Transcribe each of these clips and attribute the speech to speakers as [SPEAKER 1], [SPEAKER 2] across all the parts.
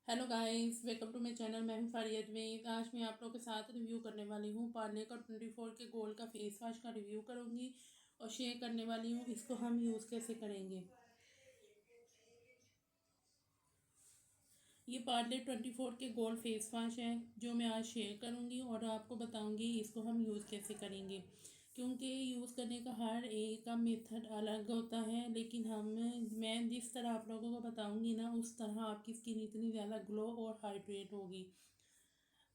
[SPEAKER 1] Hello guys, welcome to my channel. मैं हूं फारिया अजमेर। आज मैं आप लोगों के साथ रिव्यू करने वाली हूं पार्ले का 24 के गोल्ड का फेस वॉश का रिव्यू करूंगी और शेयर करने वाली हूं इसको हम यूज़ कैसे करेंगे। ये पार्ले 24 के गोल्ड फेस वॉश है जो मैं आज शेयर करूंगी और आपको बताऊंगी इसको हम यूज़ कैसे करेंगे, क्योंकि यूज़ करने का हर एक का मेथड अलग होता है। लेकिन मैं जिस तरह आप लोगों को बताऊंगी ना, उस तरह आपकी स्किन इतनी ज़्यादा ग्लो और हाइड्रेट होगी।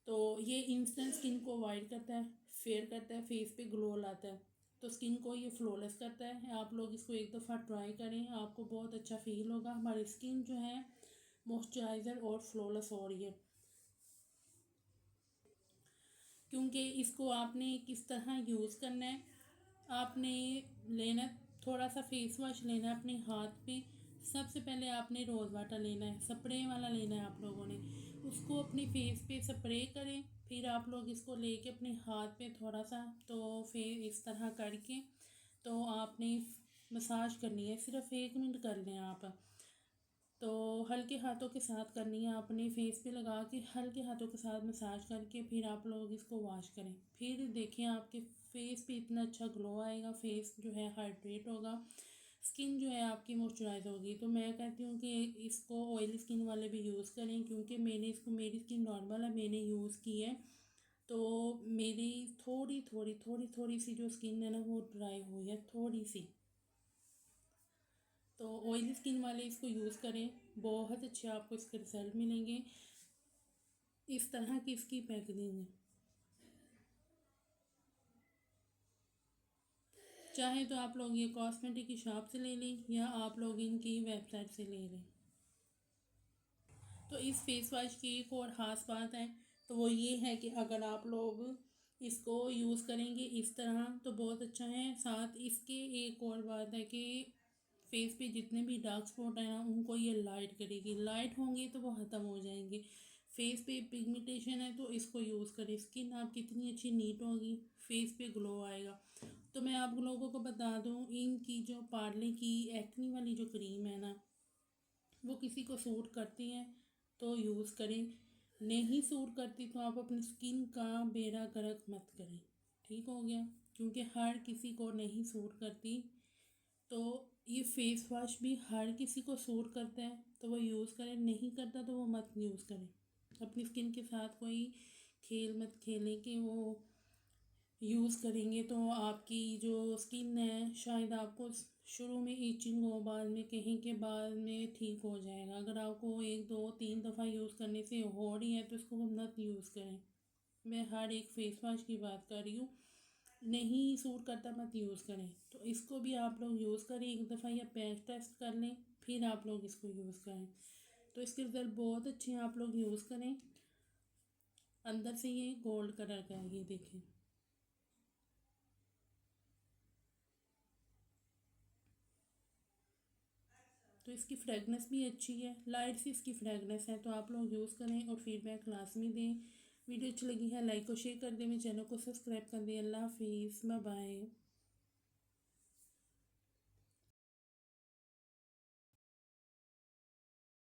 [SPEAKER 1] तो ये इंस्टेंट स्किन को वाइट करता है, फेयर करता है, फेस पे ग्लो लाता है। तो स्किन को ये फ्लॉलेस करता है। आप लोग इसको एक दफ़ा ट्राई करें, आपको बहुत अच्छा फील होगा। हमारी स्किन जो है मॉइस्चराइज़र और फ्लॉलेस हो रही है, क्योंकि इसको आपने किस तरह यूज़ करना है। आपने लेना थोड़ा सा फेस वॉश लेना है अपने हाथ पे। सबसे पहले आपने रोज़ वाटर लेना है, स्प्रे वाला लेना है आप लोगों ने। उसको अपने फेस पे स्प्रे करें। फिर आप लोग इसको लेके अपने हाथ पे थोड़ा सा तो फिर इस तरह करके तो आपने मसाज करनी है। सिर्फ 1 मिनट कर लें आप। तो हल्के हाथों के साथ करनी है, आपने फेस पे लगा के हल्के हाथों के साथ मसाज करके फिर आप लोग इसको वॉश करें। फिर देखें आपके फेस पे इतना अच्छा ग्लो आएगा, फेस जो है हाइड्रेट होगा, स्किन जो है आपकी मॉइस्चराइज होगी। तो मैं कहती हूँ कि इसको ऑयली स्किन वाले भी यूज़ करें, क्योंकि मेरी स्किन नॉर्मल है, मैंने यूज़ की है। तो मेरी थोड़ी सी जो स्किन है ना वो ड्राई हुई है थोड़ी सी। तो ऑयली स्किन वाले इसको यूज़ करें, बहुत अच्छे आपको इसके रिजल्ट मिलेंगे। इस तरह की इसकी पैकेजिंग है। चाहे तो आप लोग ये कॉस्मेटिक की शॉप से ले लें या आप लोग इनकी वेबसाइट से ले लें। तो इस फेस वॉश की एक और ख़ास बात है, तो वो ये है कि अगर आप लोग इसको यूज़ करेंगे इस तरह तो बहुत अच्छा है। साथ इसके एक और बात है कि फेस पे जितने भी डार्क स्पॉट हैं ना उनको ये लाइट करेगी। लाइट होंगे तो वो ख़त्म हो जाएंगे। फेस पे पिगमेंटेशन है तो इसको यूज़ करें, स्किन आपकी इतनी अच्छी नीट होगी, फेस पे ग्लो आएगा। तो मैं आप लोगों को बता दूं, इनकी जो पार्ले की एक्नी वाली जो क्रीम है ना, वो किसी को सूट करती है तो यूज़ करें, नहीं सूट करती तो आप अपनी स्किन का बेड़ा गर्क मत करें। ठीक हो गया, क्योंकि हर किसी को नहीं सूट करती। तो ये फेस वॉश भी हर किसी को सूट करता है तो वो यूज़ करें, नहीं करता तो वो मत यूज़ करें। अपनी स्किन के साथ कोई खेल मत खेलें कि वो यूज़ करेंगे तो आपकी जो स्किन है शायद आपको शुरू में ईचिंग हो, बाद में कहीं के बाद में ठीक हो जाएगा। अगर आपको 1 2 3 दफ़ा यूज़ करने से हो रही है तो इसको मत यूज़ करें। मैं हर एक फेस वॉश की बात कर रही हूँ, नहीं सूट करता मत यूज़ करें। तो इसको भी आप लोग यूज़ करें, 1 दफ़ा या पैच टेस्ट कर लें फिर आप लोग इसको यूज़ करें। तो इसके रिज़ल्ट बहुत अच्छे हैं, आप लोग यूज़ करें। अंदर से ये गोल्ड कलर का है, ये देखें। तो इसकी फ्रेगनेंस भी अच्छी है, लाइट सी इसकी फ्रेगनेंस है। तो आप लोग यूज़ करें और फीडबैक लाजमी दें। वीडियो अच्छी लगी है लाइक और शेयर कर दें, मेरे चैनल को सब्सक्राइब कर दें। अल्लाह हाफिज़, बाय बाय।